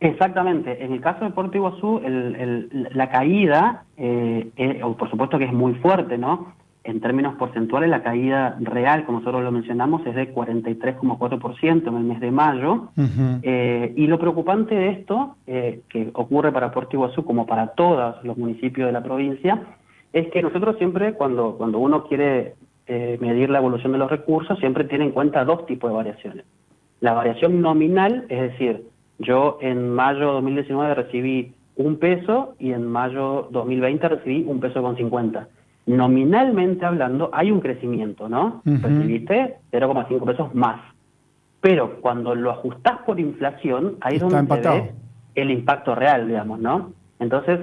Exactamente. En el caso de Puerto Iguazú, la caída, por supuesto que es muy fuerte, ¿no? En términos porcentuales, la caída real, como nosotros lo mencionamos, es de 43,4% en el mes de mayo. Ujú. Y lo preocupante de esto, que ocurre para Puerto Iguazú como para todos los municipios de la provincia, es que nosotros siempre, cuando uno quiere medir la evolución de los recursos, siempre tiene en cuenta dos tipos de variaciones. La variación nominal, es decir, yo en mayo de 2019 recibí 1 peso y en mayo 2020 recibí 1,50 pesos. Nominalmente hablando, hay un crecimiento, ¿no? Ujú. Recibiste 0,5 pesos más. Pero cuando lo ajustás por inflación, ahí es Está donde se empatado. ve el impacto real, digamos, ¿no? Entonces,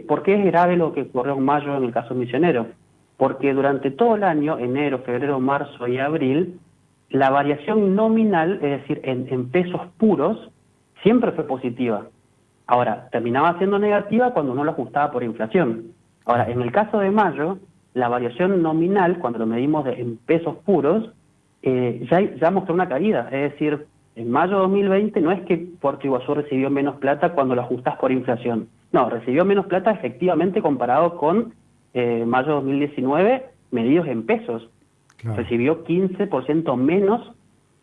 ¿por qué es grave lo que ocurrió en mayo en el caso misionero? Porque durante todo el año, enero, febrero, marzo y abril, la variación nominal, es decir, en pesos puros, siempre fue positiva. Ahora, terminaba siendo negativa cuando uno lo ajustaba por inflación. Ahora, en el caso de mayo, la variación nominal, cuando lo medimos en pesos puros, ya mostró una caída. Es decir, en mayo de 2020 no es que Puerto Iguazú recibió menos plata cuando lo ajustás por inflación. No, recibió menos plata efectivamente comparado con mayo de 2019 medidos en pesos. Claro, Recibió 15% menos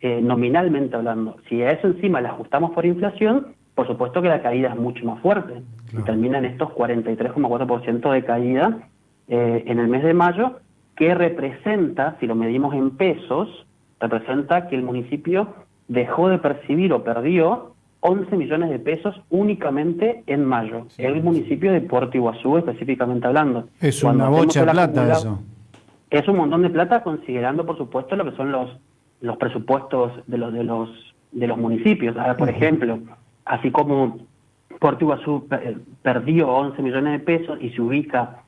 nominalmente hablando. Si a eso encima le ajustamos por inflación, por supuesto que la caída es mucho más fuerte y claro. termina en estos 43,4% de caída en el mes de mayo, que representa, si lo medimos en pesos, representa que el municipio dejó de percibir o perdió 11 millones de pesos únicamente en mayo. Sí, El sí. municipio de Puerto Iguazú específicamente hablando. Es Cuando una hacemos bocha de el plata acumulado, eso. es un montón de plata considerando, por supuesto, lo que son los presupuestos de los municipios. Ahora, por Ujú. ejemplo, así como Puerto Iguazú perdió 11 millones de pesos y se ubica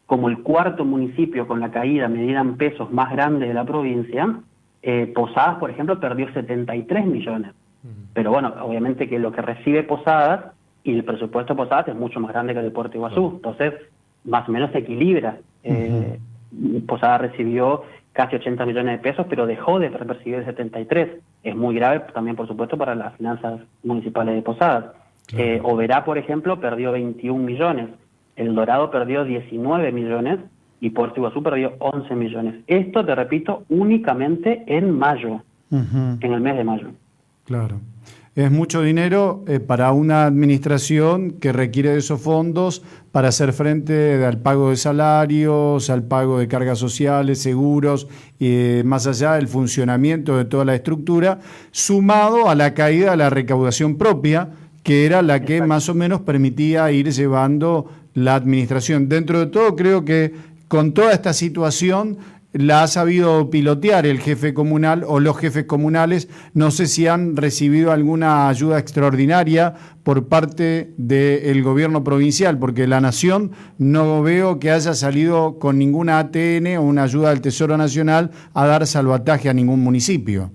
como el cuarto municipio con la caída medida en pesos más grande de la provincia, Posadas, por ejemplo, perdió 73 millones. Pero bueno, obviamente que lo que recibe Posadas y el presupuesto de Posadas es mucho más grande que el de Puerto Iguazú. Claro. Entonces, más o menos se equilibra. Ujú. Posadas recibió casi 80 millones de pesos, pero dejó de percibir 73. Es muy grave también, por supuesto, para las finanzas municipales de Posadas. Claro. Oberá, por ejemplo, perdió 21 millones. El Dorado perdió 19 millones y Puerto Iguazú perdió 11 millones. Esto, te repito, únicamente en mayo, Ujú. en el mes de mayo. Claro. Es mucho dinero para una administración que requiere de esos fondos para hacer frente al pago de salarios, al pago de cargas sociales, seguros, y más allá del funcionamiento de toda la estructura, sumado a la caída de la recaudación propia, que era la que Exacto. más o menos permitía ir llevando la administración. Dentro de todo, creo que con toda esta situación la ha sabido pilotear el jefe comunal o los jefes comunales. No sé si han recibido alguna ayuda extraordinaria por parte del gobierno provincial, porque la Nación no veo que haya salido con ninguna ATN o una ayuda del Tesoro Nacional a dar salvataje a ningún municipio.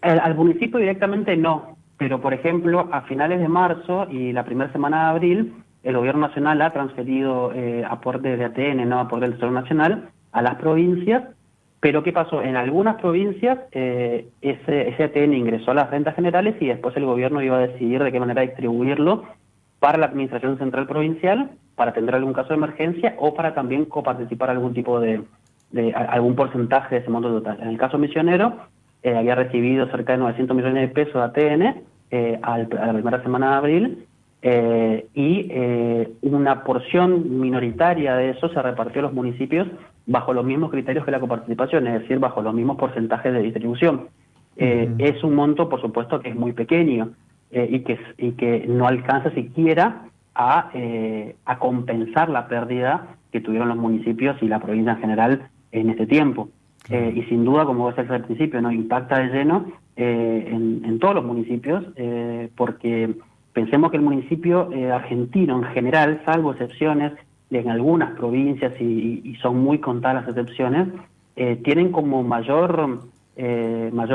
Al municipio directamente no, pero por ejemplo, a finales de marzo y la primera semana de abril, el gobierno nacional ha transferido aportes de ATN, no aportes del Tesoro Nacional, a las provincias. Pero ¿qué pasó? En algunas provincias ese ATN ingresó a las rentas generales y después el gobierno iba a decidir de qué manera distribuirlo para la Administración Central Provincial, para atender algún caso de emergencia o para también coparticipar algún tipo de algún porcentaje de ese monto total. En el caso misionero, había recibido cerca de 900 millones de pesos de ATN a la primera semana de abril, y una porción minoritaria de eso se repartió a los municipios bajo los mismos criterios que la coparticipación, es decir, bajo los mismos porcentajes de distribución. Es un monto, por supuesto, que es muy pequeño y que no alcanza siquiera a compensar la pérdida que tuvieron los municipios y la provincia en general en este tiempo. Y sin duda, como vos decías al principio, ¿no?, impacta de lleno en todos los municipios, porque pensemos que el municipio argentino en general, salvo excepciones en algunas provincias, y son muy contadas las excepciones, tienen como mayor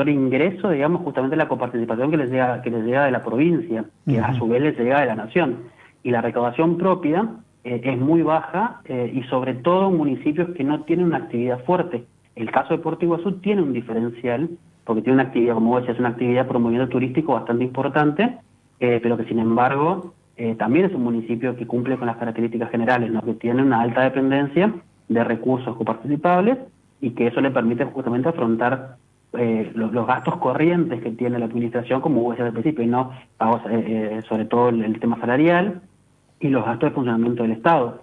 ingreso, digamos, justamente la coparticipación que les llega de la provincia, que a su vez les llega de la nación. Y la recaudación propia es muy baja, y sobre todo en municipios que no tienen una actividad fuerte. El caso de Puerto Iguazú tiene un diferencial, porque tiene una actividad, como vos decías, una actividad promoviendo turístico bastante importante, pero que sin embargo también es un municipio que cumple con las características generales, ¿no? Que tiene una alta dependencia de recursos coparticipables y que eso le permite justamente afrontar los gastos corrientes que tiene la administración, como hubo al principio, y no sobre todo el tema salarial y los gastos de funcionamiento del Estado.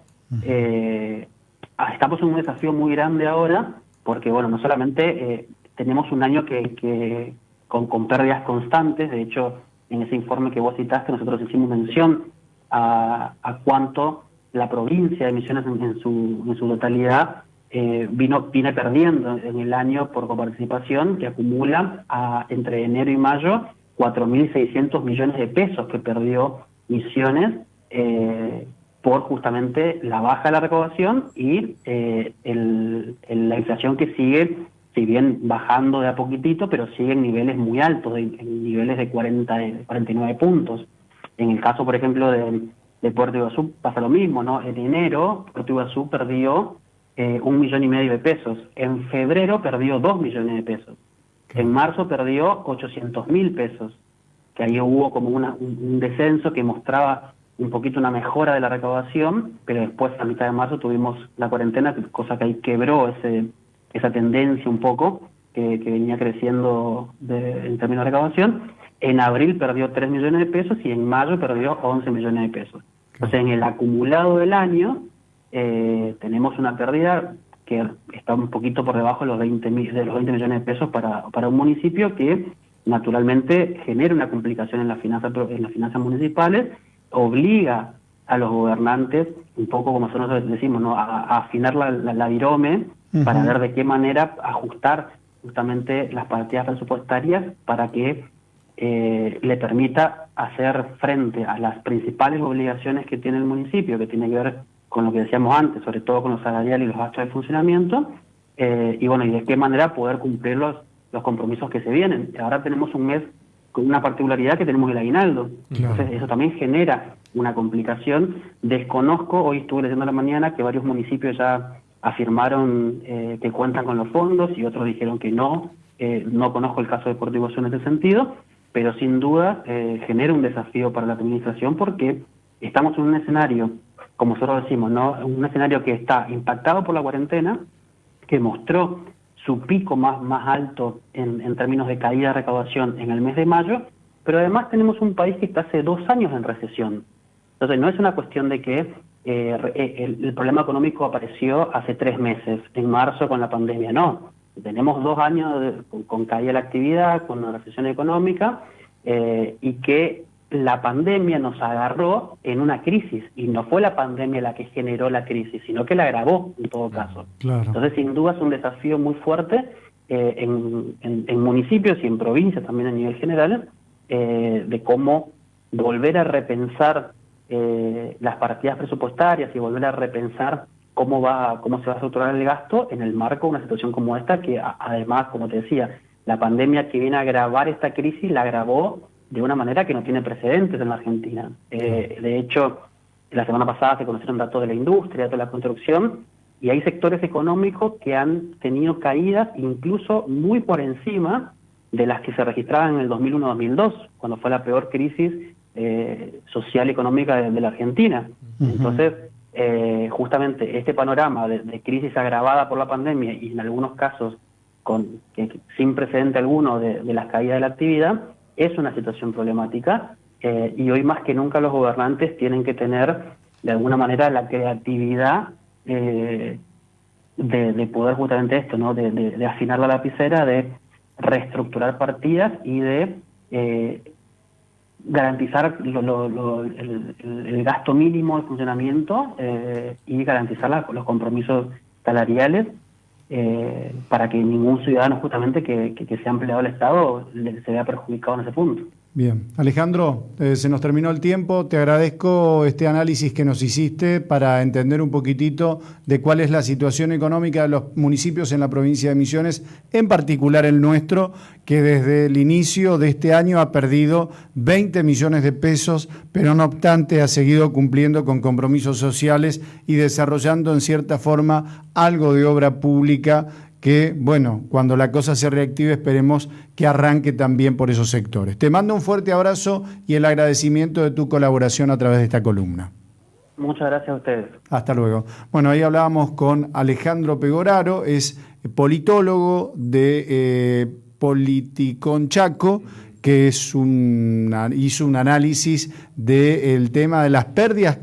Estamos en un desafío muy grande ahora, porque bueno, no solamente tenemos un año que con pérdidas constantes. De hecho, en ese informe que vos citaste, nosotros hicimos mención a cuánto la provincia de Misiones en su totalidad viene perdiendo en el año por coparticipación, que acumula entre enero y mayo 4.600 millones de pesos que perdió Misiones por justamente la baja de la recaudación y la inflación que sigue, si bien bajando de a poquitito, pero sigue en niveles muy altos, en niveles de 49 puntos. En el caso, por ejemplo, de Puerto Iguazú pasa lo mismo, ¿no? En enero Puerto Iguazú perdió 1,5 millones de pesos. En febrero perdió 2 millones de pesos. En marzo perdió 800.000 pesos, que ahí hubo como un descenso que mostraba un poquito una mejora de la recaudación, pero después a mitad de marzo tuvimos la cuarentena, cosa que ahí quebró esa tendencia un poco, que venía creciendo en términos de recaudación. En abril perdió 3 millones de pesos y en mayo perdió 11 millones de pesos. Entonces, en el acumulado del año tenemos una pérdida que está un poquito por debajo de los 20 millones de pesos para un municipio que naturalmente genera una complicación en las finanzas municipales, obliga a los gobernantes, un poco como nosotros decimos, ¿no? a afinar la virome para ver de qué manera ajustar justamente las partidas presupuestarias para que le permita hacer frente a las principales obligaciones que tiene el municipio, que tiene que ver con lo que decíamos antes, sobre todo con los salariales y los gastos de funcionamiento, y bueno, y de qué manera poder cumplir los compromisos que se vienen. Ahora tenemos un mes con una particularidad que tenemos el aguinaldo. Claro. Entonces eso también genera una complicación. Desconozco, hoy estuve leyendo a la mañana que varios municipios ya afirmaron que cuentan con los fondos y otros dijeron que no. No conozco el caso de Puerto Iguazú en ese sentido, pero sin duda genera un desafío para la administración porque estamos en un escenario, como nosotros decimos, ¿no? Un escenario que está impactado por la cuarentena, que mostró su pico más alto en términos de caída de recaudación en el mes de mayo, pero además tenemos un país que está hace 2 años en recesión. Entonces no es una cuestión de que el problema económico apareció hace 3 meses, en marzo con la pandemia, no. Tenemos 2 años con caída de la actividad, con una recesión económica, y que la pandemia nos agarró en una crisis, y no fue la pandemia la que generó la crisis, sino que la agravó en todo caso. Claro. Entonces, sin duda es un desafío muy fuerte en municipios y en provincias también a nivel general, de cómo volver a repensar las partidas presupuestarias y volver a repensar cómo se va a estructurar el gasto en el marco de una situación como esta, que además, como te decía, la pandemia que viene a agravar esta crisis la agravó de una manera que no tiene precedentes en la Argentina. De hecho, la semana pasada se conocieron datos de la industria, de la construcción, y hay sectores económicos que han tenido caídas incluso muy por encima de las que se registraban en el 2001-2002, cuando fue la peor crisis social y económica de la Argentina. Entonces, justamente este panorama de crisis agravada por la pandemia y en algunos casos sin precedente alguno de las caídas de la actividad, es una situación problemática, y hoy más que nunca los gobernantes tienen que tener de alguna manera la creatividad de poder justamente esto, ¿no? de afinar la lapicera, de reestructurar partidas y de garantizar el gasto mínimo de funcionamiento y garantizar los compromisos salariales, para que ningún ciudadano justamente que sea empleado del Estado se vea perjudicado en ese punto. Bien. Alejandro, se nos terminó el tiempo. Te agradezco este análisis que nos hiciste para entender un poquitito de cuál es la situación económica de los municipios en la provincia de Misiones, en particular el nuestro, que desde el inicio de este año ha perdido 20 millones de pesos, pero no obstante ha seguido cumpliendo con compromisos sociales y desarrollando en cierta forma algo de obra pública que, bueno, cuando la cosa se reactive esperemos que arranque también por esos sectores. Te mando un fuerte abrazo y el agradecimiento de tu colaboración a través de esta columna. Muchas gracias a ustedes. Hasta luego. Bueno, ahí hablábamos con Alejandro Pegoraro, es politólogo de Politicón Chaco, que hizo un análisis del tema de las pérdidas.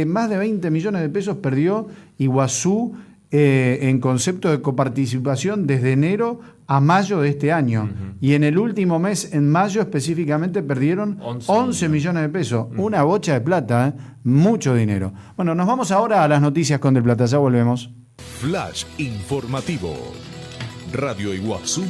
Más de 20 millones de pesos perdió Iguazú en concepto de coparticipación desde enero a mayo de este año. Y en el último mes, en mayo específicamente, perdieron 11 millones de pesos. Una bocha de plata, mucho dinero. Bueno, nos vamos ahora a las noticias con Del Plata. Ya volvemos. Flash informativo. Radio Iguazú.